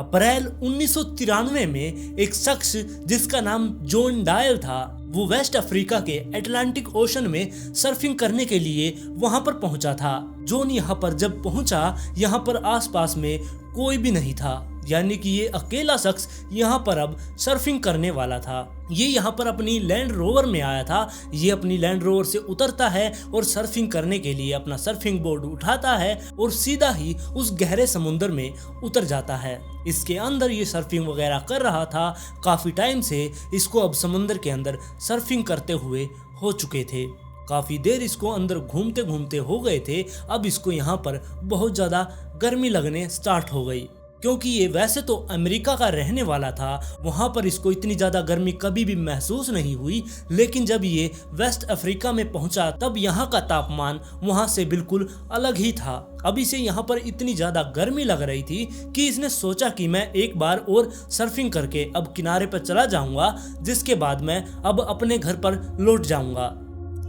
अप्रैल 1993 में एक शख्स जिसका नाम जॉन डायल था, वो वेस्ट अफ्रीका के अटलांटिक ओशन में सर्फिंग करने के लिए वहां पर पहुंचा था। जॉन यहां पर जब पहुंचा, यहां पर आसपास में कोई भी नहीं था, यानी कि ये अकेला शख्स यहाँ पर अब सर्फिंग करने वाला था। ये यहाँ पर अपनी लैंड रोवर में आया था। ये अपनी लैंड रोवर से उतरता है और सर्फिंग करने के लिए अपना सर्फिंग बोर्ड उठाता है और सीधा ही उस गहरे समुद्र में उतर जाता है। इसके अंदर ये सर्फिंग वगैरह कर रहा था। काफ़ी टाइम से इसको अब समुद्र के अंदर सर्फिंग करते हुए हो चुके थे। काफ़ी देर इसको अंदर घूमते घूमते हो गए थे। अब इसको यहाँ पर बहुत ज़्यादा गर्मी लगने स्टार्ट हो गई, क्योंकि ये वैसे तो अमेरिका का रहने वाला था। वहाँ पर इसको इतनी ज़्यादा गर्मी कभी भी महसूस नहीं हुई, लेकिन जब ये वेस्ट अफ्रीका में पहुँचा तब यहाँ का तापमान वहाँ से बिल्कुल अलग ही था। अब इसे यहाँ पर इतनी ज़्यादा गर्मी लग रही थी कि इसने सोचा कि मैं एक बार और सर्फिंग करके अब किनारे पर चला जाऊँगा, जिसके बाद मैं अब अपने घर पर लौट जाऊँगा।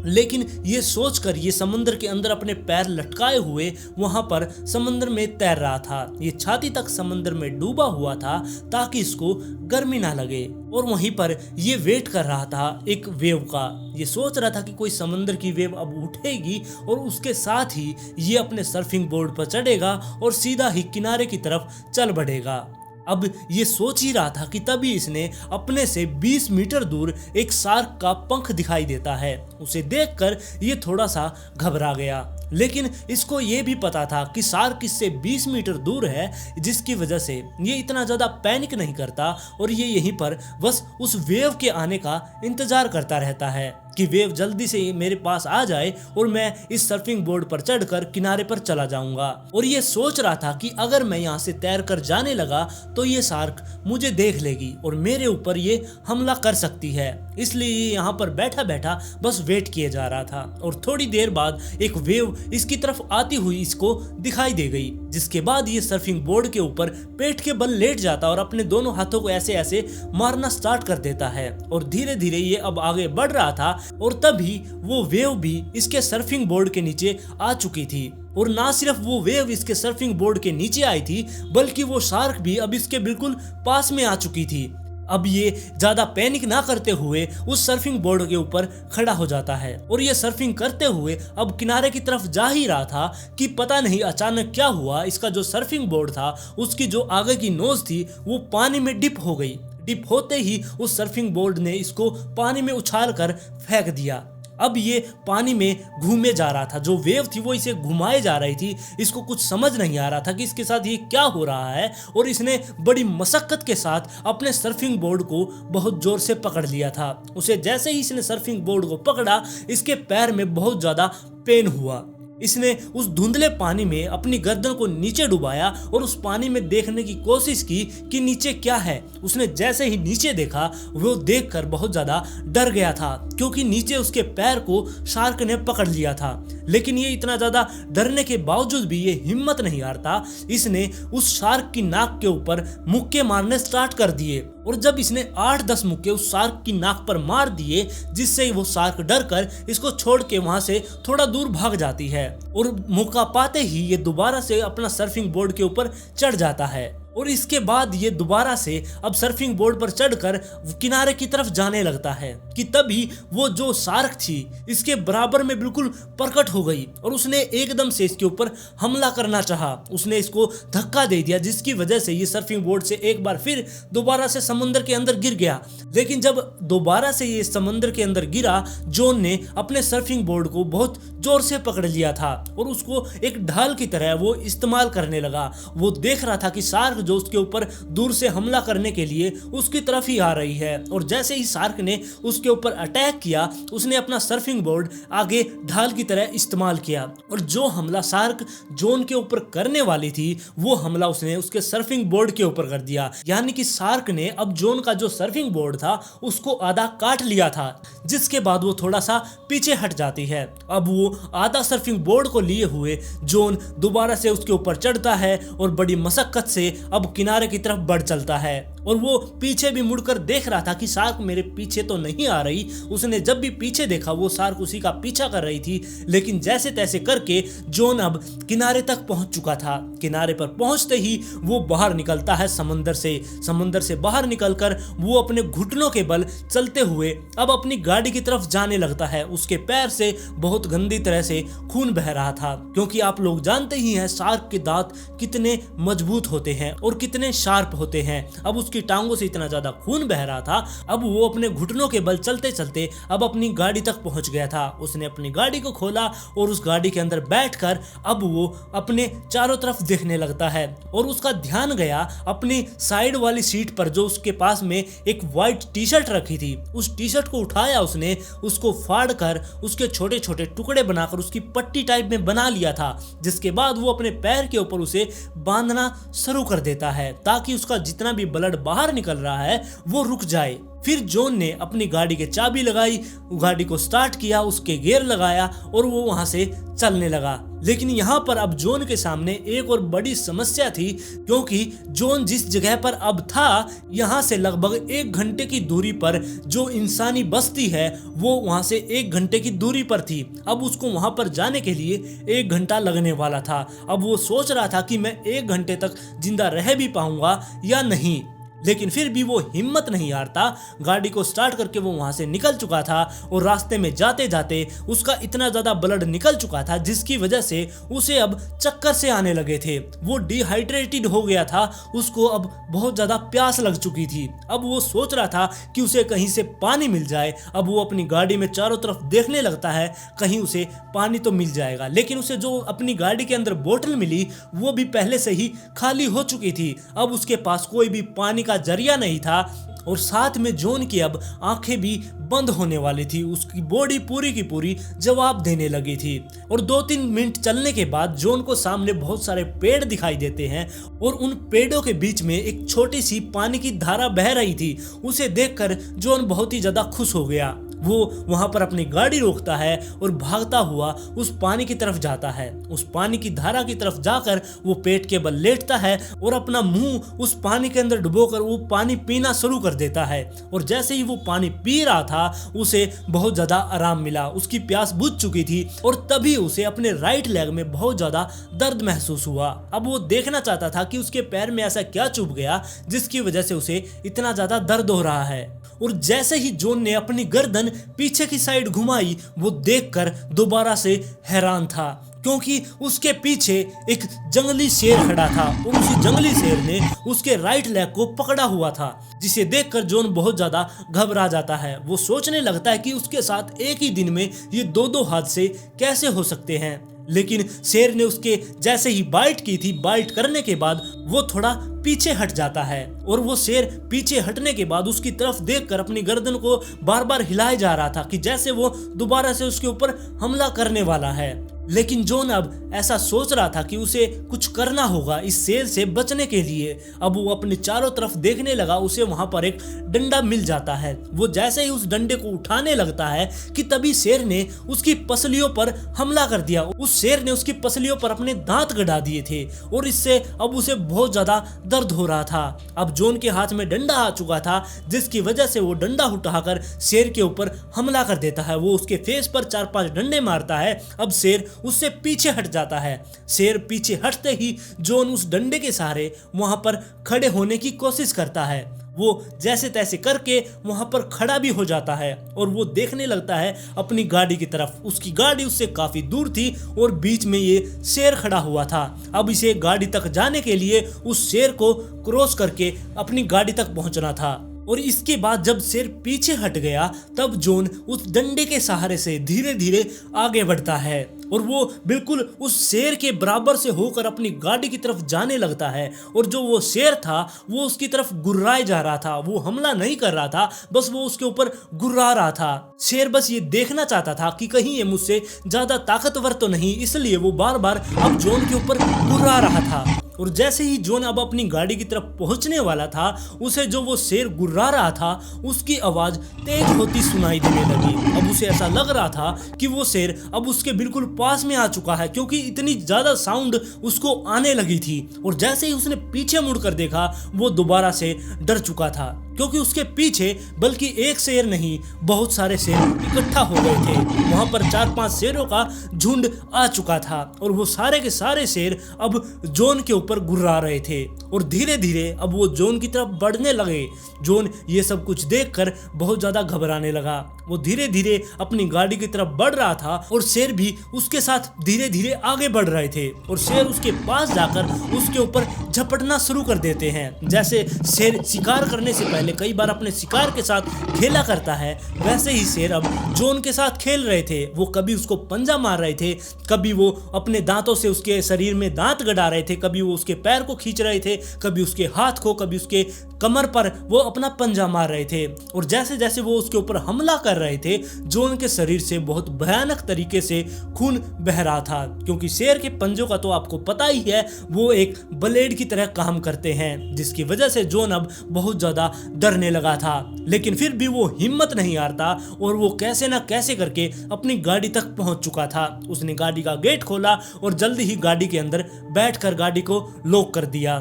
लेकिन ये सोचकर ये समुद्र के अंदर अपने पैर लटकाए हुए वहां पर समुद्र में तैर रहा था। ये छाती तक समुद्र में डूबा हुआ था ताकि इसको गर्मी ना लगे, और वहीं पर ये वेट कर रहा था एक वेव का। ये सोच रहा था कि कोई समुद्र की वेव अब उठेगी और उसके साथ ही ये अपने सर्फिंग बोर्ड पर चढ़ेगा और सीधा ही किनारे की तरफ चल बढ़ेगा। अब ये सोच ही रहा था कि तभी इसने अपने से 20 मीटर दूर एक शार्क का पंख दिखाई देता है। उसे देखकर ये थोड़ा सा घबरा गया, लेकिन इसको ये भी पता था कि शार्क इससे 20 मीटर दूर है, जिसकी वजह से ये इतना ज़्यादा पैनिक नहीं करता और ये यहीं पर बस उस वेव के आने का इंतज़ार करता रहता है कि वेव जल्दी से मेरे पास आ जाए और मैं इस सर्फिंग बोर्ड पर चढ़कर किनारे पर चला जाऊंगा। और ये सोच रहा था कि अगर मैं यहाँ से तैर कर जाने लगा तो ये शार्क मुझे देख लेगी और मेरे ऊपर ये हमला कर सकती है, इसलिए ये यहाँ पर बैठा बैठा बस वेट किए जा रहा था। और थोड़ी देर बाद एक वेव इसकी तरफ आती हुई इसको दिखाई दे गई, जिसके बाद ये सर्फिंग बोर्ड के ऊपर पेट के बल लेट जाता और अपने दोनों हाथों को ऐसे ऐसे मारना स्टार्ट कर देता है। और धीरे धीरे ये अब आगे बढ़ रहा था और तभी वो वेव भी इसके सर्फिंग बोर्ड के नीचे आ चुकी थी। और ना सिर्फ वो वेव इसके सर्फिंग बोर्ड के नीचे आई थी, बल्कि वो शार्क भी अब इसके बिल्कुल पास में आ चुकी थी। अब ये ज्यादा पैनिक ना करते हुए उस सर्फिंग बोर्ड के ऊपर खड़ा हो जाता है और ये सर्फिंग करते हुए अब किनारे की तरफ जा ही रहा था कि पता नहीं अचानक क्या हुआ। इसका जो सर्फिंग बोर्ड था, उसकी जो आगे की नोज थी, वो पानी में डिप हो गई। डिप होते ही उस सर्फिंग बोर्ड ने इसको पानी में उछाल कर फेंक दिया। अब ये पानी में घूमे जा रहा था। जो वेव थी वो इसे घुमाए जा रही थी। इसको कुछ समझ नहीं आ रहा था कि इसके साथ ये क्या हो रहा है, और इसने बड़ी मशक्कत के साथ अपने सर्फिंग बोर्ड को बहुत जोर से पकड़ लिया था। उसे जैसे ही इसने सर्फिंग बोर्ड को पकड़ा, इसके पैर में बहुत ज़्यादा पेन हुआ। इसने उस धुंधले पानी में अपनी गर्दन को नीचे डुबाया और उस पानी में देखने की कोशिश की कि नीचे क्या है। उसने जैसे ही नीचे देखा, वो देखकर बहुत ज़्यादा डर गया था, क्योंकि नीचे उसके पैर को शार्क ने पकड़ लिया था। लेकिन ये इतना ज़्यादा डरने के बावजूद भी ये हिम्मत नहीं हारता। इसने उस शार्क की नाक के ऊपर मुक्के मारने स्टार्ट कर दिए, और जब इसने 8-10 मुक्के उस शार्क की नाक पर मार दिए, जिससे वो शार्क डर कर इसको छोड़ के वहां से थोड़ा दूर भाग जाती है। और मौका पाते ही ये दोबारा से अपना सर्फिंग बोर्ड के ऊपर चढ़ जाता है, और इसके बाद ये दोबारा से अब सर्फिंग बोर्ड पर चढ़कर किनारे की तरफ जाने लगता है कि तभी वो जो शार्क थी इसके बराबर में बिल्कुल प्रकट हो गई और उसने एकदम से इसके ऊपर हमला करना चाहा। उसने इसको धक्का दे दिया, जिसकी वजह से ये सर्फिंग बोर्ड से एक बार फिर दोबारा से समुद्र के अंदर गिर गया। लेकिन जब दोबारा से ये समुद्र के अंदर गिरा, जॉन ने अपने सर्फिंग बोर्ड को बहुत जोर से पकड़ लिया था और उसको एक ढाल की तरह वो इस्तेमाल करने लगा। वो देख रहा था कि शार्क जो उसके ऊपर दूर से हमला करने के लिए उसकी तरफ ही आ रही है, और जैसे ही शार्क ने उसके ऊपर अटैक किया, उसने अपना सर्फिंग बोर्ड आगे ढाल की तरह इस्तेमाल किया, और जो हमला शार्क जॉन के ऊपर करने वाली थी, वो हमला उसने उसके सर्फिंग बोर्ड के ऊपर कर दिया। यानी कि शार्क ने अब जॉन का जो सर्फिंग बोर्ड था उसको आधा काट लिया था, जिसके बाद वो थोड़ा सा पीछे हट जाती है। अब वो आधा सर्फिंग बोर्ड को लिए हुए जॉन दोबारा से उसके ऊपर चढ़ता है और बड़ी मशक्कत से अब किनारे की तरफ बढ़ चलता है। और वो पीछे भी मुड़कर देख रहा था कि शार्क मेरे पीछे तो नहीं आ रही। उसने जब भी पीछे देखा वो शार्क उसी का पीछा कर रही थी, लेकिन जैसे तैसे करके जॉन अब किनारे तक पहुंच चुका था। किनारे पर पहुंचते ही वो बाहर निकलता है समंदर से बाहर निकलकर वो अपने घुटनों के बल चलते हुए अब अपनी गाड़ी की तरफ जाने लगता है। उसके पैर से बहुत गंदी तरह से खून बह रहा था, क्योंकि आप लोग जानते ही हैं शार्क के दांत कितने मजबूत होते हैं और कितने शार्प होते हैं। अब उसकी टांगों से इतना ज्यादा खून बह रहा था। अब वो अपने घुटनों के बल चलते चलते अब अपनी गाड़ी तक पहुंच गया था। उसने अपनी गाड़ी को खोला और उस गाड़ी के अंदर बैठकर अब वो अपने चारों तरफ देखने लगता है और उसका ध्यान गया अपनी साइड वाली सीट पर, जो उसके पास में एक वाइट टी शर्ट रखी थी। उस टी शर्ट को उठाया उसने, उसको फाड़ कर उसके छोटे छोटे टुकड़े बनाकर उसकी पट्टी टाइप में बना लिया था, जिसके बाद वो अपने पैर के ऊपर उसे बांधना शुरू कर देता है ताकि उसका जितना भी ब्लड बाहर निकल रहा है वो रुक जाए। फिर जॉन ने अपनी गाड़ी के चाबी लगाई, गाड़ी को स्टार्ट किया, उसके गियर लगाया और वो वहां से चलने लगा। लेकिन यहाँ पर अब जॉन के सामने एक और बड़ी समस्या थी, क्योंकि जॉन जिस जगह पर अब था यहाँ से लगभग 1 घंटे की दूरी पर जो इंसानी बस्ती है वो वहां से 1 घंटे की दूरी पर थी। अब उसको वहां पर जाने के लिए 1 घंटा लगने वाला था। अब वो सोच रहा था कि मैं 1 घंटे तक जिंदा रह भी पाऊंगा या नहीं, लेकिन फिर भी वो हिम्मत नहीं हारता। गाड़ी को स्टार्ट करके वो वहां से निकल चुका था और रास्ते में जाते जाते उसका इतना ज्यादा ब्लड निकल चुका था जिसकी वजह से उसे अब चक्कर से आने लगे थे। वो डिहाइड्रेटेड हो गया था, उसको अब बहुत ज्यादा प्यास लग चुकी थी। अब वो सोच रहा था कि उसे कहीं से पानी मिल जाए। अब वो अपनी गाड़ी में चारों तरफ देखने लगता है, कहीं उसे पानी तो मिल जाएगा, लेकिन उसे जो अपनी गाड़ी के अंदर बोतल मिली वो भी पहले से ही खाली हो चुकी थी। अब उसके पास कोई भी पानी का जरिया नहीं था और साथ में जॉन की अब आंखें भी बंद होने वाली थी। उसकी बॉडी पूरी की पूरी जवाब देने लगी थी। और 2-3 मिनट चलने के बाद जॉन को सामने बहुत सारे पेड़ दिखाई देते हैं और उन पेड़ों के बीच में एक छोटी सी पानी की धारा बह रही थी। उसे देखकर जॉन बहुत ही ज्यादा खुश हो गया। वो वहां पर अपनी गाड़ी रोकता है और भागता हुआ उस पानी की तरफ जाता है। उस पानी की धारा की तरफ जाकर वो पेट के बल लेटता है और अपना मुंह उस पानी के अंदर डुबोकर वो पानी पीना शुरू कर देता है। और जैसे ही वो पानी पी रहा था उसे बहुत ज्यादा आराम मिला, उसकी प्यास बुझ चुकी थी और तभी उसे अपने राइट लेग में बहुत ज्यादा दर्द महसूस हुआ। अब वो देखना चाहता था कि उसके पैर में ऐसा क्या चुभ गया जिसकी वजह से उसे इतना ज्यादा दर्द हो रहा है। और जैसे ही जॉन ने अपनी गर्दन पीछे की साइड घुमाई वो देखकर दोबारा से हैरान था, क्योंकि उसके पीछे एक जंगली शेर खड़ा था और उसी जंगली शेर ने उसके राइट लेग को पकड़ा हुआ था, जिसे देखकर जॉन बहुत ज्यादा घबरा जाता है। वो सोचने लगता है कि उसके साथ एक ही दिन में ये 2-2 हादसे कैसे हो सकते हैं। लेकिन शेर ने उसके जैसे ही बाइट की थी, बाइट करने के बाद वो थोड़ा पीछे हट जाता है और वो शेर पीछे हटने के बाद उसकी तरफ देखकर अपनी गर्दन को बार बार हिलाए जा रहा था कि जैसे वो दोबारा से उसके ऊपर हमला करने वाला है। लेकिन जॉन अब ऐसा सोच रहा था कि उसे कुछ करना होगा इस शेर से बचने के लिए। अब वो अपने चारों तरफ देखने लगा, उसे वहां पर एक डंडा मिल जाता है। वो जैसे ही उस डंडे को उठाने लगता है कि तभी शेर ने उसकी पसलियों पर हमला कर दिया। उस शेर ने उसकी पसलियों पर अपने दांत गड़ा दिए थे और इससे अब उसे बहुत ज्यादा दर्द हो रहा था। अब जॉन के हाथ में डंडा आ चुका था, जिसकी वजह से वो डंडा उठाकर शेर के ऊपर हमला कर देता है। वो उसके फेस पर 4-5 डंडे मारता है। अब शेर उससे पीछे हट जाता है। शेर पीछे हटते ही जॉन उस डंडे के सहारे वहां पर खड़े होने की कोशिश करता है। वो जैसे तैसे करके वहां पर खड़ा भी हो जाता है और वो देखने लगता है अपनी गाड़ी की तरफ। उसकी गाड़ी उससे काफी दूर थी और बीच में ये शेर खड़ा हुआ था। अब इसे गाड़ी तक जाने के लिए उस शेर को क्रॉस करके अपनी गाड़ी तक पहुंचना था। और इसके बाद जब शेर पीछे हट गया तब जॉन उस डंडे के सहारे से धीरे धीरे आगे बढ़ता है और वो बिल्कुल उस शेर के बराबर से होकर अपनी गाड़ी की तरफ जाने लगता है। और जो वो शेर था वो उसकी तरफ गुर्राए जा रहा था, वो हमला नहीं कर रहा था, बस वो उसके ऊपर गुर्रा रहा था। शेर बस ये देखना चाहता था कि कहीं ये मुझसे ज्यादा ताकतवर तो नहीं, इसलिए वो बार बार अब जॉन के ऊपर गुर्रा रहा था। और जैसे ही जॉन अब अपनी गाड़ी की तरफ पहुंचने वाला था उसे जो वो शेर गुर्रा रहा था उसकी आवाज तेज होती सुनाई देने लगी। अब उसे ऐसा लग रहा था कि वो शेर अब उसके बिल्कुल पास में आ चुका है, क्योंकि इतनी ज्यादा साउंड उसको आने लगी थी। और जैसे ही उसने पीछे मुड़कर देखा वो दोबारा से डर चुका था, क्योंकि उसके पीछे बल्कि एक शेर नहीं बहुत सारे शेर इकट्ठा हो गए थे। वहां पर 4-5 शेरों का झुंड आ चुका था और वो सारे के सारे शेर अब जॉन के ऊपर गुर्रा रहे थे और धीरे धीरे अब वो जॉन की तरफ बढ़ने लगे। जॉन ये सब कुछ देखकर बहुत ज्यादा घबराने लगा। वो धीरे धीरे अपनी गाड़ी की तरफ बढ़ रहा था और शेर भी उसके साथ धीरे धीरे आगे बढ़ रहे थे और शेर उसके पास जाकर उसके ऊपर झपटना शुरू कर देते हैं। जैसे शेर शिकार करने से पहले कई बार अपने शिकार के साथ खेला करता है, वैसे ही शेर अब जॉन के साथ खेल रहे थे। वो कभी उसको पंजा मार रहे थे, कभी वो अपने दांतों से उसके शरीर में दांत गड़ा रहे थे, कभी वो उसके पैर को खींच रहे थे, कभी उसके हाथ को, कभी उसके कमर पर वो अपना पंजा मार रहे थे। और जैसे जैसे वो उसके ऊपर हमला कर रहे थे, जॉन के शरीर से बहुत भयानक तरीके से खून बह रहा था, क्योंकि शेर के पंजों का तो आपको पता ही है, वो एक ब्लेड की तरह काम करते हैं, जिसकी वजह से जॉन अब बहुत ज्यादा डरने लगा था। लेकिन फिर भी वो हिम्मत नहीं हारता और वो कैसे ना कैसे करके अपनी गाड़ी तक पहुंच चुका था। उसने गाड़ी का गेट खोला और जल्दी ही गाड़ी के अंदर बैठकर गाड़ी को लॉक कर दिया।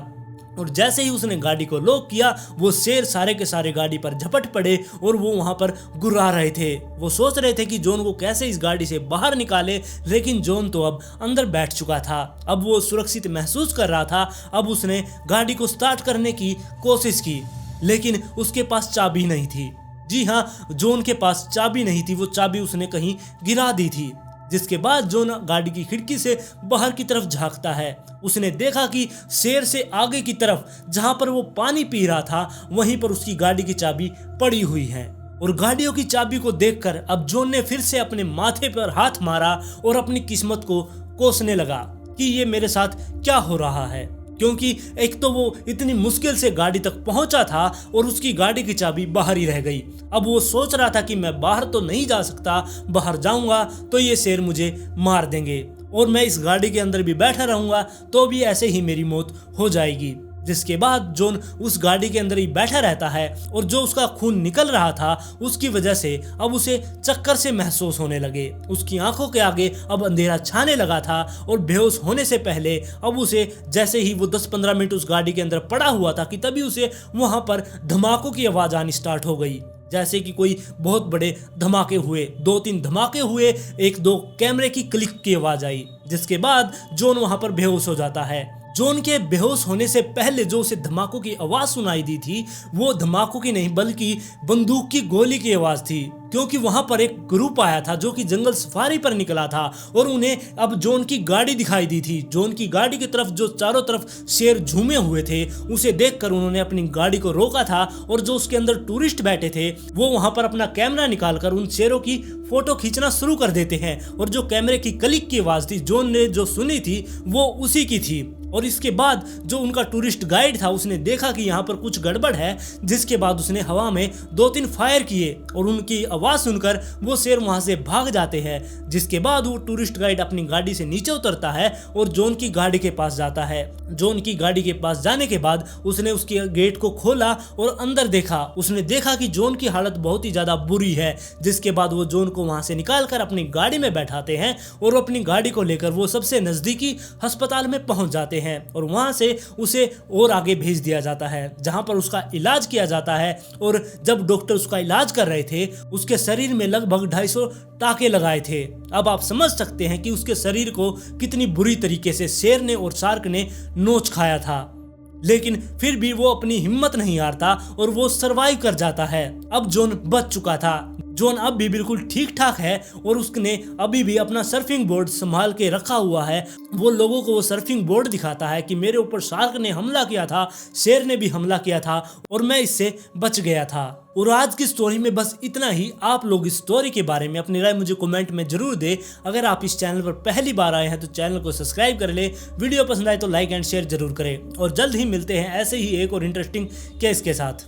और जैसे ही उसने गाड़ी को लॉक किया, वो शेर सारे के सारे गाड़ी पर झपट पड़े और वो वहां पर गुर्रा रहे थे। वो सोच रहे थे कि जॉन को कैसे इस गाड़ी से बाहर निकाले, लेकिन जॉन तो अब अंदर बैठ चुका था। अब वो सुरक्षित महसूस कर रहा था। अब उसने गाड़ी को स्टार्ट करने की कोशिश की, लेकिन उसके पास चाबी नहीं थी। जी हाँ, जॉन के पास चाबी नहीं थी, वो चाबी उसने कहीं गिरा दी थी। जिसके बाद जॉन गाड़ी की खिड़की से बाहर की तरफ झांकता है। उसने देखा कि शेर से आगे की तरफ जहां पर वो पानी पी रहा था, वहीं पर उसकी गाड़ी की चाबी पड़ी हुई है। और गाड़ियों की चाबी को देखकर अब जॉन ने फिर से अपने माथे पर हाथ मारा और अपनी किस्मत को कोसने लगा कि ये मेरे साथ क्या हो रहा है, क्योंकि एक तो वो इतनी मुश्किल से गाड़ी तक पहुंचा था और उसकी गाड़ी की चाबी बाहर ही रह गई। अब वो सोच रहा था कि मैं बाहर तो नहीं जा सकता, बाहर जाऊंगा तो ये शेर मुझे मार देंगे और मैं इस गाड़ी के अंदर भी बैठा रहूंगा तो भी ऐसे ही मेरी मौत हो जाएगी। जिसके बाद जॉन उस गाड़ी के अंदर ही बैठा रहता है और जो उसका खून निकल रहा था उसकी वजह से अब उसे चक्कर से महसूस होने लगे। उसकी आंखों के आगे अब अंधेरा छाने लगा था और बेहोश होने से पहले अब उसे जैसे ही वो 10-15 मिनट उस गाड़ी के अंदर पड़ा हुआ था कि तभी उसे वहां पर धमाकों की आवाज आनी स्टार्ट हो गई। जैसे कि कोई बहुत बड़े धमाके हुए, 2-3 धमाके हुए, 1-2 कैमरे की क्लिक की आवाज आई। जिसके बाद जॉन वहां पर बेहोश हो जाता है। जॉन के बेहोश होने से पहले जो उसे धमाकों की आवाज सुनाई दी थी, वो धमाकों की नहीं बल्कि बंदूक की गोली की आवाज थी, क्योंकि वहां पर एक ग्रुप आया था जो कि जंगल सफारी पर निकला था और उन्हें अब जॉन की गाड़ी दिखाई दी थी। जॉन की गाड़ी की तरफ जो चारों तरफ शेर झूमे हुए थे, उसे देखकर उन्होंने अपनी गाड़ी को रोका था और जो उसके अंदर टूरिस्ट बैठे थे वो वहां पर अपना कैमरा निकालकर उन शेरों की फोटो खींचना शुरू कर देते हैं। और जो कैमरे की क्लिक की आवाज थी जॉन ने जो सुनी थी वो उसी की थी। और इसके बाद जो उनका टूरिस्ट गाइड था उसने देखा कि यहाँ पर कुछ गड़बड़ है, जिसके बाद उसने हवा में 2-3 फायर किए और उनकी आवाज सुनकर वो शेर वहां से भाग जाते हैं। जिसके बाद वो टूरिस्ट गाइड अपनी गाड़ी से नीचे उतरता है और जॉन की गाड़ी के पास जाता है। जॉन की गाड़ी के पास जाने के बाद उसने उसके गेट को खोला और अंदर देखा। उसने देखा कि जॉन की हालत बहुत ही ज्यादा बुरी है। जिसके बाद वो जॉन को वहां से निकालकर अपनी गाड़ी में बैठाते हैं और अपनी गाड़ी को लेकर वो सबसे नजदीकी अस्पताल में पहुंच जाते हैं और वहां से उसे और आगे भेज दिया जाता है, जहां पर उसका इलाज किया जाता है। और जब डॉक्टर उसका इलाज कर रहे थे उसके शरीर में लगभग 250 टाके लगाए थे। अब आप समझ सकते हैं कि उसके शरीर को कितनी बुरी तरीके से शेर ने और शार्क ने नोच खाया था, लेकिन फिर भी वो अपनी हिम्मत नहीं हारता और वो सरवाइव कर जाता है। अब जॉन बच चुका था। जॉन अब भी बिल्कुल ठीक ठाक है और उसने अभी भी अपना सर्फिंग बोर्ड संभाल के रखा हुआ है। वो लोगों को वो सर्फिंग बोर्ड दिखाता है कि मेरे ऊपर शार्क ने हमला किया था, शेर ने भी हमला किया था और मैं इससे बच गया था। और आज की स्टोरी में बस इतना ही। आप लोग इस स्टोरी के बारे में अपनी राय मुझे कमेंट में जरूर दें। अगर आप इस चैनल पर पहली बार आए हैं तो चैनल को सब्सक्राइब कर ले, वीडियो पसंद आए तो लाइक एंड शेयर जरूर करें और जल्द ही मिलते हैं ऐसे ही एक और इंटरेस्टिंग केस के साथ।